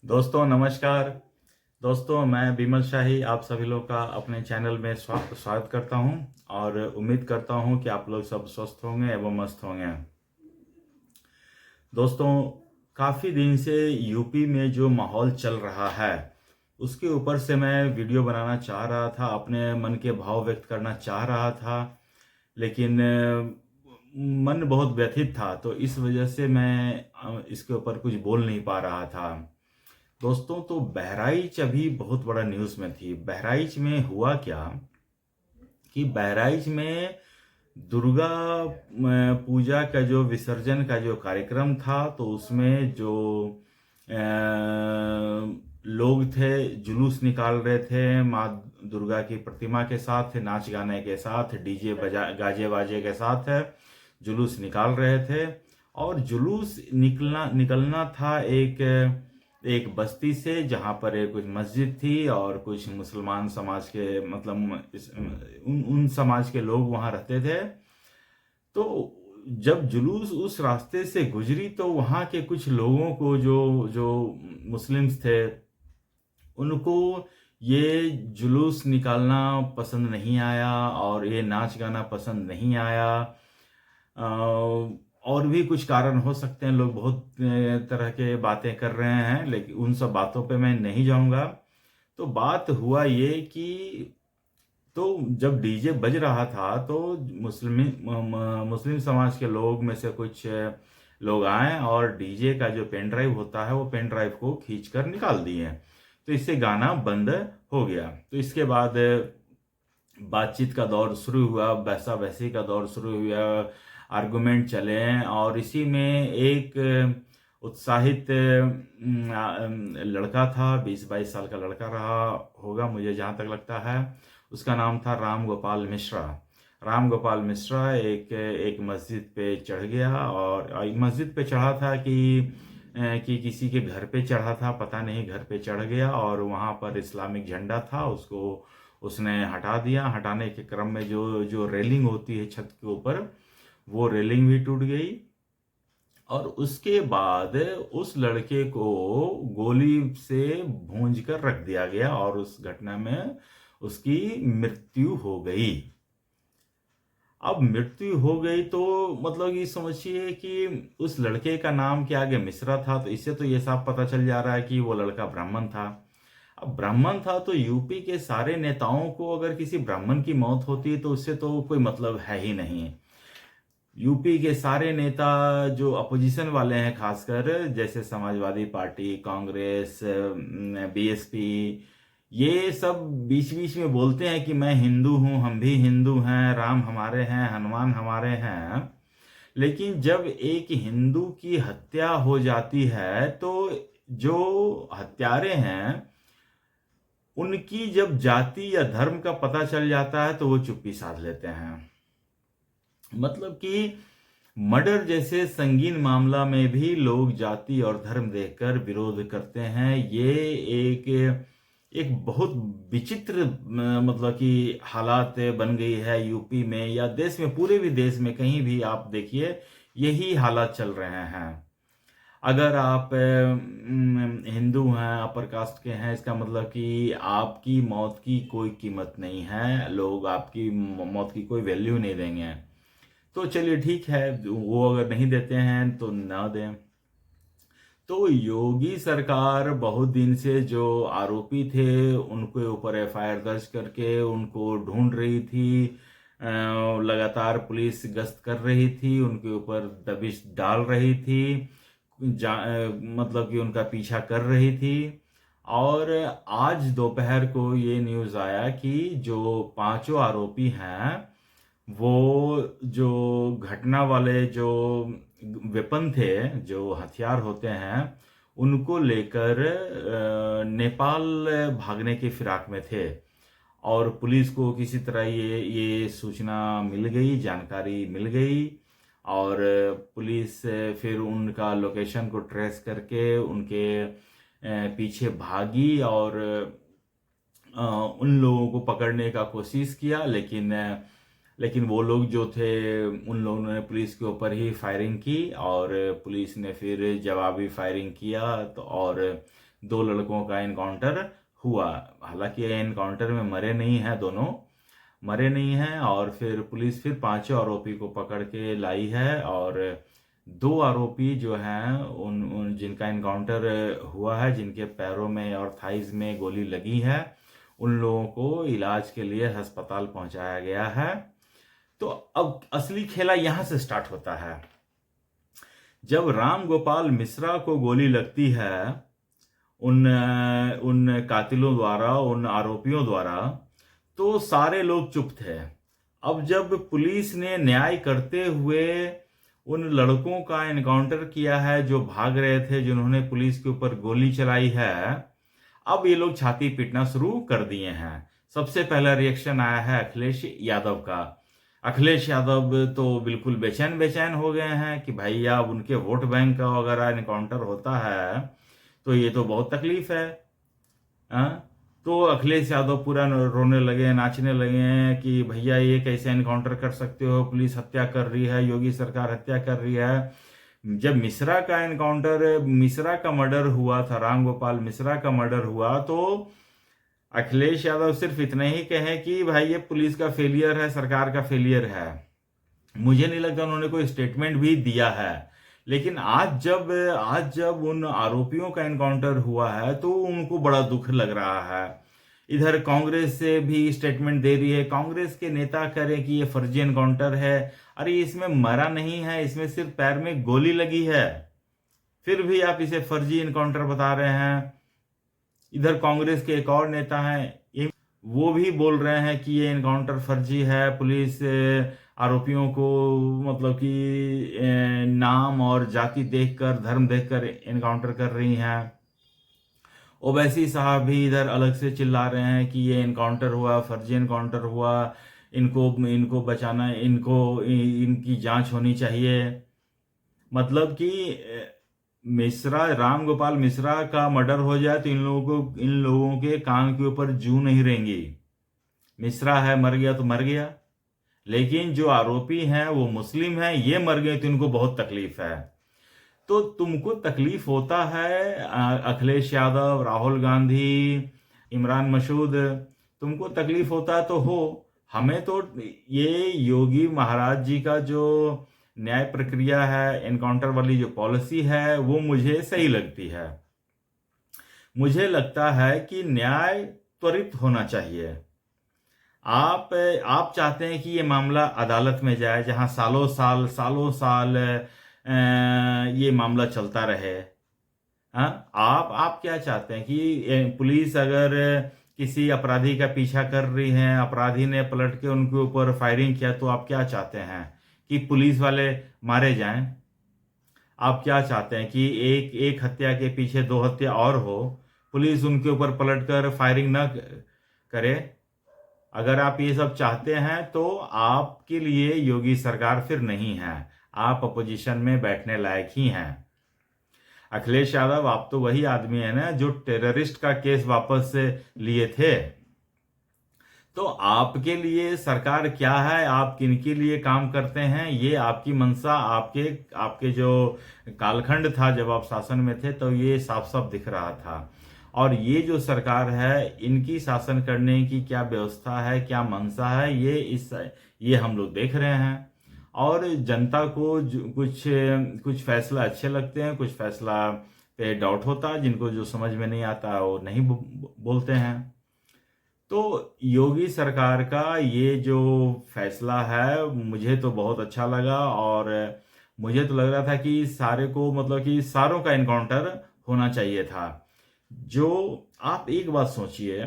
दोस्तों नमस्कार। दोस्तों मैं विमल शाही आप सभी लोग का अपने चैनल में स्वागत करता हूं और उम्मीद करता हूं कि आप लोग सब स्वस्थ होंगे एवं मस्त होंगे। दोस्तों काफ़ी दिन से यूपी में जो माहौल चल रहा है उसके ऊपर से मैं वीडियो बनाना चाह रहा था, अपने मन के भाव व्यक्त करना चाह रहा था, लेकिन मन बहुत व्यथित था तो इस वजह से मैं इसके ऊपर कुछ बोल नहीं पा रहा था। दोस्तों तो बहराइच अभी बहुत बड़ा न्यूज़ में थी। बहराइच में हुआ क्या कि बहराइच में दुर्गा पूजा का जो विसर्जन का जो कार्यक्रम था तो उसमें जो लोग थे जुलूस निकाल रहे थे माँ दुर्गा की प्रतिमा के साथ, नाच गाने के साथ, डीजे बजा गाजे बाजे के साथ जुलूस निकाल रहे थे। और जुलूस निकलना था एक बस्ती से जहाँ पर एक कुछ मस्जिद थी और कुछ मुसलमान समाज के मतलब उन समाज के लोग वहाँ रहते थे। तो जब जुलूस उस रास्ते से गुजरी तो वहाँ के कुछ लोगों को जो जो मुस्लिम्स थे उनको ये जुलूस निकालना पसंद नहीं आया और ये नाच गाना पसंद नहीं आया। और भी कुछ कारण हो सकते हैं, लोग बहुत तरह के बातें कर रहे हैं, लेकिन उन सब बातों पे मैं नहीं जाऊंगा। तो बात हुआ ये कि तो जब डीजे बज रहा था तो मुस्लिम समाज के लोग में से कुछ लोग आए और डीजे का जो पेन ड्राइव होता है वो पेन ड्राइव को खींच कर निकाल दिए। तो इससे गाना बंद हो गया। तो इसके बाद बातचीत का दौर शुरू हुआ, बहसा बहसी का दौर शुरू हुआ, आर्गुमेंट चले और इसी में एक उत्साहित लड़का था, 20-22 साल का लड़का रहा होगा मुझे जहाँ तक लगता है। उसका नाम था राम गोपाल मिश्रा। राम गोपाल मिश्रा एक मस्जिद पे चढ़ गया और मस्जिद पे चढ़ा था कि किसी के घर पे चढ़ा था, पता नहीं, घर पे चढ़ गया और वहाँ पर इस्लामिक झंडा था, उसको उसने हटा दिया। हटाने के क्रम में जो जो रेलिंग होती है छत के ऊपर, वो रेलिंग भी टूट गई और उसके बाद उस लड़के को गोली से भूंज कर रख दिया गया और उस घटना में उसकी मृत्यु हो गई। अब मृत्यु हो गई तो मतलब ये समझिए कि उस लड़के का नाम के आगे मिश्रा था, तो इससे तो ये साफ पता चल जा रहा है कि वो लड़का ब्राह्मण था। अब ब्राह्मण था तो यूपी के सारे नेताओं को अगर किसी ब्राह्मण की मौत होती है तो उससे तो कोई मतलब है ही नहीं। यूपी के सारे नेता जो अपोजिशन वाले हैं, खासकर जैसे समाजवादी पार्टी, कांग्रेस, बीएसपी, ये सब बीच बीच में बोलते हैं कि मैं हिंदू हूं, हम भी हिंदू हैं, राम हमारे हैं, हनुमान हमारे हैं। लेकिन जब एक हिंदू की हत्या हो जाती है तो जो हत्यारे हैं उनकी जब जाति या धर्म का पता चल जाता है तो वो चुप्पी साध लेते हैं। मतलब कि मर्डर जैसे संगीन मामला में भी लोग जाति और धर्म देखकर विरोध करते हैं। ये एक एक बहुत विचित्र मतलब कि हालात बन गई है यूपी में या देश में, पूरे भी देश में कहीं भी आप देखिए यही हालात चल रहे हैं। अगर आप हिंदू हैं, अपर कास्ट के हैं, इसका मतलब कि आपकी मौत की कोई कीमत नहीं है, लोग आपकी मौत की कोई वैल्यू नहीं देंगे। तो चलिए ठीक है, वो अगर नहीं देते हैं तो ना दें। तो योगी सरकार बहुत दिन से जो आरोपी थे उनके ऊपर एफआईआर दर्ज करके उनको ढूंढ रही थी। लगातार पुलिस गश्त कर रही थी, उनके ऊपर दबिश डाल रही थी, मतलब कि उनका पीछा कर रही थी। और आज दोपहर को ये न्यूज़ आया कि जो पांचों आरोपी हैं वो जो घटना वाले जो वेपन थे, जो हथियार होते हैं, उनको लेकर नेपाल भागने की फिराक में थे। और पुलिस को किसी तरह ये सूचना मिल गई, जानकारी मिल गई और पुलिस फिर उनका लोकेशन को ट्रेस करके उनके पीछे भागी और उन लोगों को पकड़ने का कोशिश किया। लेकिन वो लोग जो थे उन लोगों ने पुलिस के ऊपर ही फायरिंग की और पुलिस ने फिर जवाबी फायरिंग किया तो और 2 लड़कों का इनकाउंटर हुआ। हालांकि इनकाउंटर में मरे नहीं हैं, दोनों मरे नहीं हैं। और फिर पुलिस फिर 5 आरोपी को पकड़ के लाई है, और 2 आरोपी जो हैं उन उन जिनका इनकाउंटर हुआ है, जिनके पैरों में और थाइज में गोली लगी है, उन लोगों को इलाज के लिए अस्पताल पहुंचाया गया है। तो अब असली खेला यहां से स्टार्ट होता है। जब राम गोपाल मिश्रा को गोली लगती है उन उन कातिलों द्वारा, उन आरोपियों द्वारा, तो सारे लोग चुप थे। अब जब पुलिस ने न्याय करते हुए उन लड़कों का एनकाउंटर किया है जो भाग रहे थे, जिन्होंने पुलिस के ऊपर गोली चलाई है, अब ये लोग छाती पीटना शुरू कर दिए हैं। सबसे पहला रिएक्शन आया है अखिलेश यादव का। अखिलेश यादव तो बिल्कुल बेचैन बेचैन हो गए हैं कि भैया अब उनके वोट बैंक का अगर एनकाउंटर होता है तो ये तो बहुत तकलीफ है। तो अखिलेश यादव पूरा रोने लगे, नाचने लगे हैं कि भैया ये कैसे एनकाउंटर कर सकते हो, पुलिस हत्या कर रही है, योगी सरकार हत्या कर रही है। जब मिश्रा का एनकाउंटर, मिश्रा का मर्डर हुआ था, राम गोपाल मिश्रा का मर्डर हुआ, तो अखिलेश यादव सिर्फ इतना ही कहे कि भाई ये पुलिस का फेलियर है, सरकार का फेलियर है। मुझे नहीं लगता उन्होंने कोई स्टेटमेंट भी दिया है। लेकिन आज जब उन आरोपियों का एनकाउंटर हुआ है तो उनको बड़ा दुख लग रहा है। इधर कांग्रेस से भी स्टेटमेंट दे रही है, कांग्रेस के नेता कह रहे हैं कि ये फर्जी एनकाउंटर है। अरे इसमें मरा नहीं है, इसमें सिर्फ पैर में गोली लगी है, फिर भी आप इसे फर्जी एनकाउंटर बता रहे हैं। इधर कांग्रेस के एक और नेता हैं, वो भी बोल रहे हैं कि ये एनकाउंटर फर्जी है, पुलिस आरोपियों को मतलब कि नाम और जाति देखकर, धर्म देखकर एनकाउंटर कर रही हैं। ओवैसी साहब भी इधर अलग से चिल्ला रहे हैं कि ये एनकाउंटर हुआ, फर्जी एनकाउंटर हुआ, इनको बचाना, इनकी जांच होनी चाहिए। मतलब कि मिश्रा, राम गोपाल मिश्रा का मर्डर हो जाए तो इन लोगों के कान के ऊपर जूं नहीं रहेंगी। मिश्रा है, मर गया तो मर गया, लेकिन जो आरोपी हैं वो मुस्लिम हैं, ये मर गए तो इनको बहुत तकलीफ है। तो तुमको तकलीफ होता है, अखिलेश यादव, राहुल गांधी, इमरान मसूद, तुमको तकलीफ होता है तो हो। हमें तो ये योगी महाराज जी का जो न्याय प्रक्रिया है, एनकाउंटर वाली जो पॉलिसी है, वो मुझे सही लगती है। मुझे लगता है कि न्याय त्वरित होना चाहिए। आप चाहते हैं कि ये मामला अदालत में जाए, जहां सालों साल ये मामला चलता रहे। आप क्या चाहते हैं कि पुलिस अगर किसी अपराधी का पीछा कर रही है, अपराधी ने पलट के उनके ऊपर फायरिंग किया, तो आप क्या चाहते हैं कि पुलिस वाले मारे जाएं? आप क्या चाहते हैं कि एक हत्या के पीछे 2 हत्या और हो, पुलिस उनके ऊपर पलटकर फायरिंग न करे? अगर आप ये सब चाहते हैं तो आपके लिए योगी सरकार फिर नहीं है, आप अपोजिशन में बैठने लायक ही हैं। अखिलेश यादव, आप तो वही आदमी है ना जो टेररिस्ट का केस वापस लिए थे। तो आपके लिए सरकार क्या है, आप किनके लिए काम करते हैं, ये आपकी मंशा, आपके जो कालखंड था जब आप शासन में थे, तो ये साफ साफ दिख रहा था। और ये जो सरकार है, इनकी शासन करने की क्या व्यवस्था है, क्या मंशा है, ये हम लोग देख रहे हैं। और जनता को कुछ फैसला अच्छे लगते हैं, कुछ फैसला पे डाउट होता है, जिनको जो समझ में नहीं आता वो नहीं बोलते हैं। तो योगी सरकार का ये जो फैसला है मुझे तो बहुत अच्छा लगा, और मुझे तो लग रहा था कि सारे को, मतलब कि सारों का एनकाउंटर होना चाहिए था। जो आप एक बात सोचिए,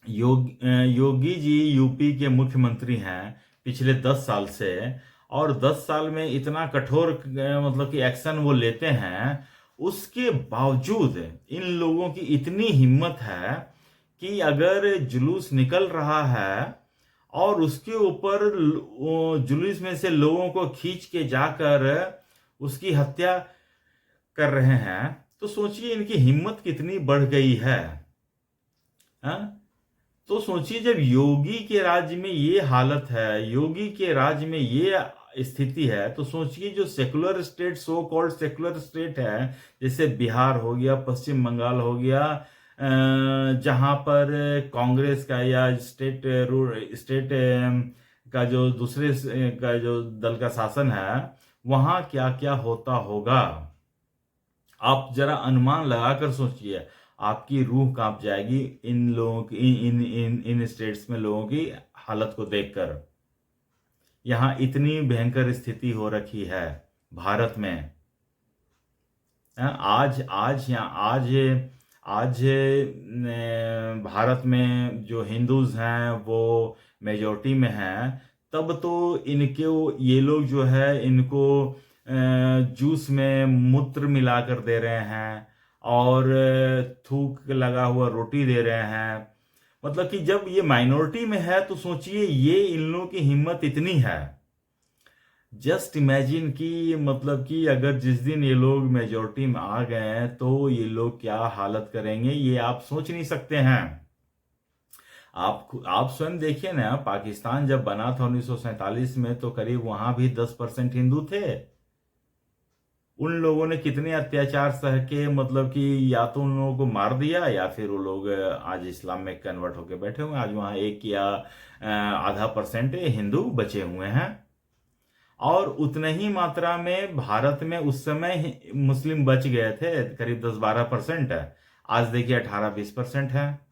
योगी जी यूपी के मुख्यमंत्री हैं पिछले 10 साल से, और 10 साल में इतना कठोर मतलब कि एक्शन वो लेते हैं, उसके बावजूद इन लोगों की इतनी हिम्मत है कि अगर जुलूस निकल रहा है और उसके ऊपर जुलूस में से लोगों को खींच के जाकर उसकी हत्या कर रहे हैं, तो सोचिए इनकी हिम्मत कितनी बढ़ गई है। तो सोचिए, जब योगी के राज्य में ये हालत है, योगी के राज्य में स्थिति है, तो सोचिए जो secular state, so called secular state है, जैसे बिहार हो गया, पश्चिम बंगाल हो गया, जहां पर कांग्रेस का या स्टेट का जो दूसरे का जो दल का शासन है, वहां क्या क्या होता होगा, आप जरा अनुमान लगाकर सोचिए। आपकी रूह कांप जाएगी इन लोगों की, इन इन इन स्टेट्स में लोगों की हालत को देखकर। यहाँ इतनी भयंकर स्थिति हो रखी है भारत में। आज आज यहाँ आज भारत में जो हिंदूज हैं वो मेजोरिटी में हैं, तब तो इनके ये लोग जो है इनको जूस में मूत्र मिलाकर दे रहे हैं और थूक लगा हुआ रोटी दे रहे हैं। मतलब कि जब ये माइनॉरिटी में है तो सोचिए ये इन लोगों की हिम्मत इतनी है। जस्ट इमेजिन कि मतलब कि अगर जिस दिन ये लोग मेजोरिटी में आ गए हैं तो ये लोग क्या हालत करेंगे, ये आप सोच नहीं सकते हैं। आप स्वयं देखिए ना, पाकिस्तान जब बना था 1947 में, तो करीब वहां भी 10% हिंदू थे। उन लोगों ने कितने अत्याचार सह के, मतलब कि या तो उन लोगों को मार दिया या फिर वो लोग आज इस्लाम में कन्वर्ट होके बैठे हुए हैं। आज वहाँ 1 या आधा % हिंदू बचे हुए हैं, और उतने ही मात्रा में भारत में उस समय मुस्लिम बच गए थे, करीब 10-12%। आज देखिए 18-20% है।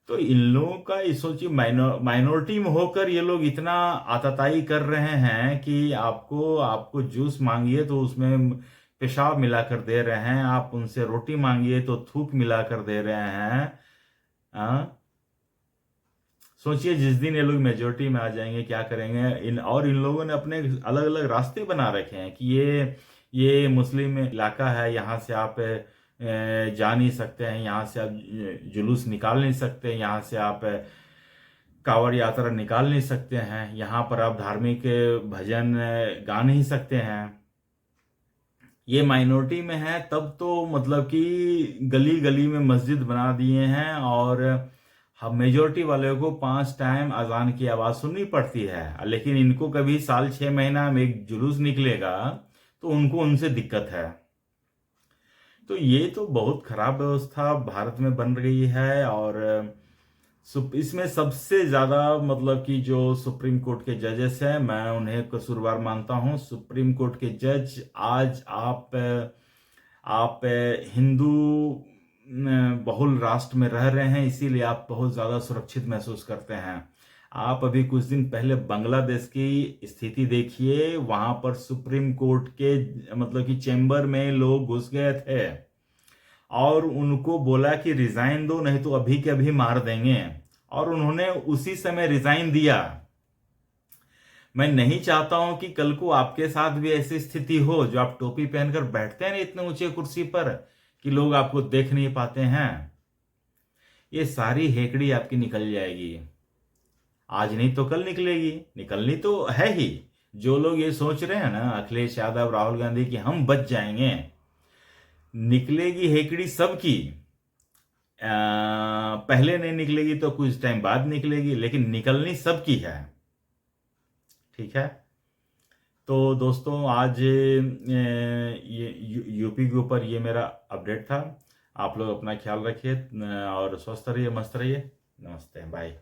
तो इन लोगों का ये सोचिए, माइनॉरिटी में होकर ये लोग इतना आताताई कर रहे हैं कि आपको जूस मांगिए तो उसमें पेशाब मिलाकर दे रहे हैं, आप उनसे रोटी मांगिए तो थूक मिलाकर दे रहे हैं। सोचिए जिस दिन ये लोग मेजोरिटी में आ जाएंगे क्या करेंगे। इन लोगों ने अपने अलग अलग रास्ते बना रखे हैं कि ये मुस्लिम इलाका है, यहाँ से आप जा नहीं सकते हैं, यहाँ से आप जुलूस निकाल नहीं सकते, यहाँ से आप कांवड़ यात्रा निकाल नहीं सकते हैं, यहाँ पर आप धार्मिक भजन गा नहीं सकते हैं। ये माइनॉरिटी में है तब तो मतलब कि गली गली में मस्जिद बना दिए हैं, और हम मेजोरिटी वाले को 5 टाइम अजान की आवाज़ सुननी पड़ती है। लेकिन इनको कभी साल 6 महीना में एक जुलूस निकलेगा तो उनको उनसे दिक्कत है। तो ये तो बहुत खराब व्यवस्था भारत में बन रही है। और इसमें सबसे ज़्यादा मतलब कि जो सुप्रीम कोर्ट के जजेस हैं, मैं उन्हें कसूरवार मानता हूँ। सुप्रीम कोर्ट के जज, आज आप हिंदू बहुल राष्ट्र में रह रहे हैं, इसीलिए आप बहुत ज़्यादा सुरक्षित महसूस करते हैं। आप अभी कुछ दिन पहले बांग्लादेश की स्थिति देखिए, वहां पर सुप्रीम कोर्ट के मतलब कि चेंबर में लोग घुस गए थे और उनको बोला कि रिजाइन दो, नहीं तो अभी के अभी मार देंगे, और उन्होंने उसी समय रिजाइन दिया। मैं नहीं चाहता हूं कि कल को आपके साथ भी ऐसी स्थिति हो, जो आप टोपी पहनकर बैठते हैं ना इतने ऊंचे कुर्सी पर कि लोग आपको देख नहीं पाते हैं। ये सारी हेकड़ी आपकी निकल जाएगी, आज नहीं तो कल निकलेगी, निकलनी तो है ही। जो लोग ये सोच रहे हैं ना, अखिलेश यादव, राहुल गांधी, कि हम बच जाएंगे, निकलेगी हेकड़ी सबकी। पहले नहीं निकलेगी तो कुछ टाइम बाद निकलेगी, लेकिन निकलनी सबकी है। ठीक है, तो दोस्तों आज ये यूपी के ऊपर ये मेरा अपडेट था। आप लोग अपना ख्याल रखिए और स्वस्थ रहिए, मस्त रहिए। नमस्ते, बाय।